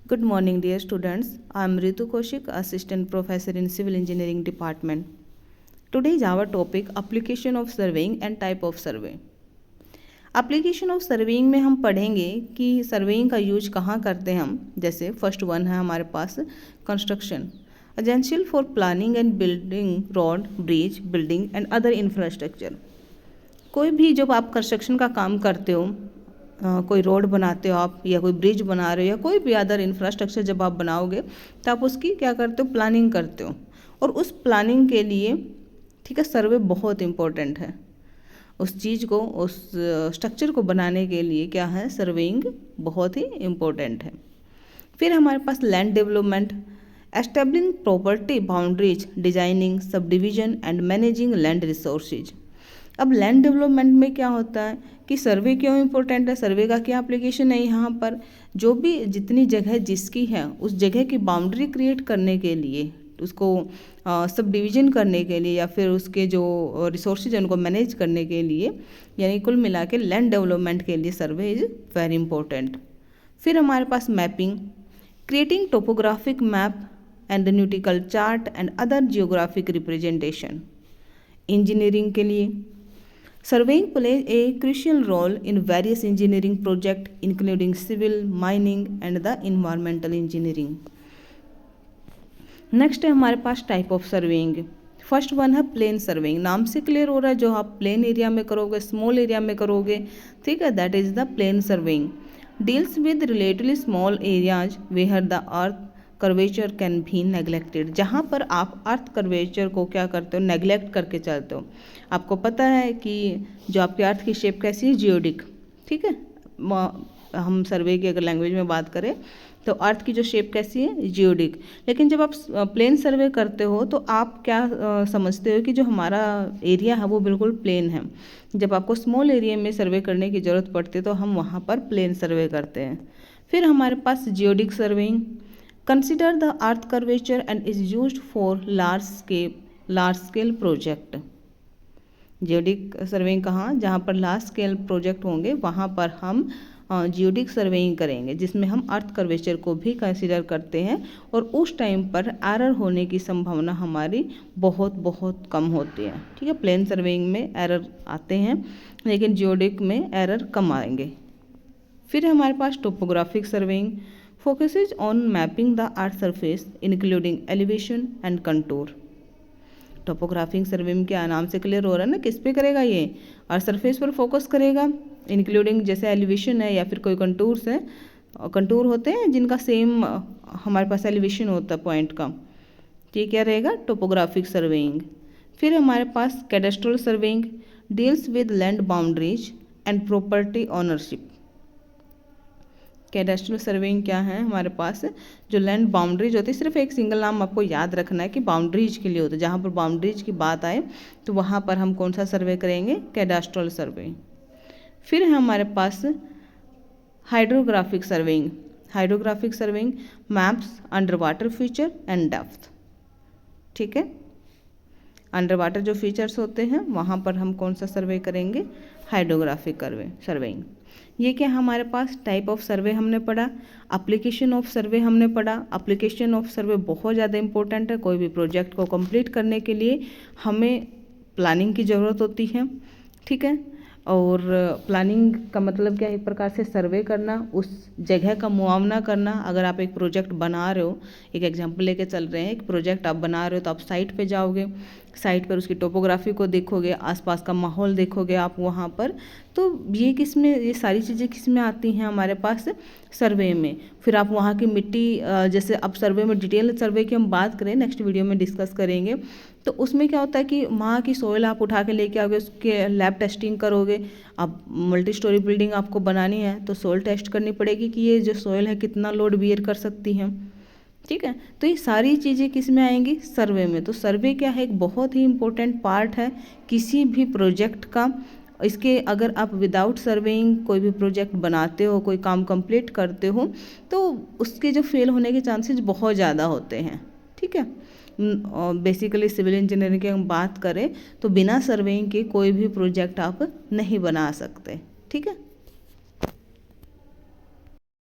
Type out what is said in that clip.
Good morning, dear students. I am Ritu Kaushik, Assistant Professor in Civil Engineering Department. Today is our topic Application of Surveying and Type of Survey. Application of surveying में हम पढ़ेंगे कि surveying का use कहाँ करते हैं हम। जैसे फर्स्ट वन है हमारे पास construction, essential for planning and building road, bridge, building and other infrastructure. कोई भी जब आप कंस्ट्रक्शन का काम करते हो, कोई रोड बनाते हो आप, या कोई ब्रिज बना रहे हो, या कोई भी अदर इंफ्रास्ट्रक्चर जब आप बनाओगे तो आप उसकी क्या करते हो, प्लानिंग करते हो। और उस प्लानिंग के लिए ठीक है सर्वे बहुत इम्पोर्टेंट है। उस चीज़ को, उस स्ट्रक्चर को बनाने के लिए क्या है, सर्वेइंग बहुत ही इम्पोर्टेंट है। फिर हमारे पास land development, establishing property boundaries, designing sub division and managing land resources. अब लैंड डेवलपमेंट में क्या होता है कि सर्वे क्यों इम्पोर्टेंट है, सर्वे का क्या एप्लीकेशन है यहाँ पर। जो भी जितनी जगह जिसकी है उस जगह की बाउंड्री क्रिएट करने के लिए, उसको सब डिवीजन करने के लिए, या फिर उसके जो रिसोर्सेज हैं उनको मैनेज करने के लिए, यानी कुल मिला के लैंड डेवलपमेंट के लिए सर्वे इज़ वेरी इंपॉर्टेंट। फिर हमारे पास mapping, creating topographic map and nautical chart and other geographic representation. Engineering के लिए surveying plays a crucial role in various engineering projects including civil, mining and the environmental engineering. Next है हमारे पास type of surveying. First one है plain surveying. नाम से clear हो रहा है, जो आप प्लेन एरिया में करोगे, स्मॉल एरिया में करोगे, ठीक है, that is the plane surveying. Deals with relatively small areas where the earth curvature can be neglected. जहाँ पर आप अर्थ कर्वेचर को क्या करते हो, नेग्लेक्ट करके चलते हो। आपको पता है कि जो आपकी अर्थ की शेप कैसी है, जियोडिक, ठीक है। हम सर्वे की अगर लैंग्वेज में बात करें तो अर्थ की जो शेप कैसी है, जियोडिक। लेकिन जब आप प्लेन सर्वे करते हो तो आप क्या समझते हो कि जो हमारा एरिया है वो बिल्कुल प्लेन है। जब आपको स्मॉल एरिया में सर्वे करने की ज़रूरत पड़ती है तो हम वहाँ पर प्लेन सर्वे करते हैं। फिर हमारे पास geodetic surveying, consider the earth curvature and is used for large scale project. Geodetic surveying कहाँ, जहाँ पर लार्ज स्केल प्रोजेक्ट होंगे वहाँ पर हम जियोडिक सर्वेइंग करेंगे, जिसमें हम अर्थ कर्वेचर को भी कंसिडर करते हैं। और उस टाइम पर एरर होने की संभावना हमारी बहुत बहुत कम होती है, ठीक है। प्लेन सर्वेइंग में एरर आते हैं लेकिन जियोडिक में एरर कम आएंगे। फिर हमारे पास topographic surveying, focuses on mapping the earth surface including elevation and contour। Topographic survey में क्या नाम से क्लियर हो रहा है ना, किस पे करेगा, ये अर्थ सरफेस पर फोकस करेगा, इंक्लूडिंग जैसे एलिवेशन है या फिर कोई कंटूर्स है, कंटूर होते हैं जिनका सेम हमारे पास एलिवेशन होता है पॉइंट का, ये क्या रहेगा, टोपोग्राफिक सर्वेइंग। फिर हमारे पास cadastral surveying, deals with land boundaries and property ownership. Cadastral surveying क्या है, हमारे पास जो लैंड बाउंड्रीज होती है, सिर्फ एक सिंगल नाम आपको याद रखना है कि बाउंड्रीज के लिए होता है। जहाँ पर बाउंड्रीज की बात आए तो वहाँ पर हम कौन सा सर्वे करेंगे, कैडेस्ट्रल सर्वे। फिर है हमारे पास hydrographic surveying. Hydrographic surveying maps under water feature and depth, ठीक है। अंडर वाटर जो फीचर्स होते हैं वहाँ पर हम कौन सा सर्वे करेंगे, हाइड्रोग्राफिक सर्वेइंग। ये क्या हमारे पास टाइप ऑफ सर्वे हमने पढ़ा। एप्लीकेशन ऑफ सर्वे हमने पढ़ा। एप्लीकेशन ऑफ सर्वे बहुत ज़्यादा इंपॉर्टेंट है। कोई भी प्रोजेक्ट को कंप्लीट करने के लिए हमें प्लानिंग की ज़रूरत होती है, ठीक है। और प्लानिंग का मतलब क्या है, एक प्रकार से सर्वे करना, उस जगह का मुआवना करना। अगर आप एक प्रोजेक्ट बना रहे हो, एक एग्जांपल लेके चल रहे हैं, एक प्रोजेक्ट आप बना रहे हो तो आप साइट पे जाओगे, साइट पर उसकी टोपोग्राफी को देखोगे, आसपास का माहौल देखोगे आप वहाँ पर। तो ये किस में, ये सारी चीज़ें किस में आती हैं हमारे पास, सर्वे में। फिर आप वहाँ की मिट्टी, जैसे अब सर्वे में डिटेल सर्वे की हम बात करें, नेक्स्ट वीडियो में डिस्कस करेंगे, तो उसमें क्या होता है कि वहाँ की सोइल आप उठा के लेके आओगे, उसके लैब टेस्टिंग करोगे। अब मल्टी स्टोरी बिल्डिंग आपको बनानी है तो सोइल टेस्ट करनी पड़ेगी कि ये जो सोइल है कितना लोड बियर कर सकती है, ठीक है। तो ये सारी चीज़ें किस में आएंगी, सर्वे में। तो सर्वे क्या है, एक बहुत ही इम्पोर्टेंट पार्ट है किसी भी प्रोजेक्ट का। इसके अगर आप विदाउट सर्वेइंग कोई भी प्रोजेक्ट बनाते हो, कोई काम कंप्लीट करते हो, तो उसके जो फेल होने के चांसेस बहुत ज़्यादा होते हैं, ठीक है। बेसिकली सिविल इंजीनियरिंग की हम बात करें तो बिना सर्वेइंग के कोई भी प्रोजेक्ट आप नहीं बना सकते, ठीक है।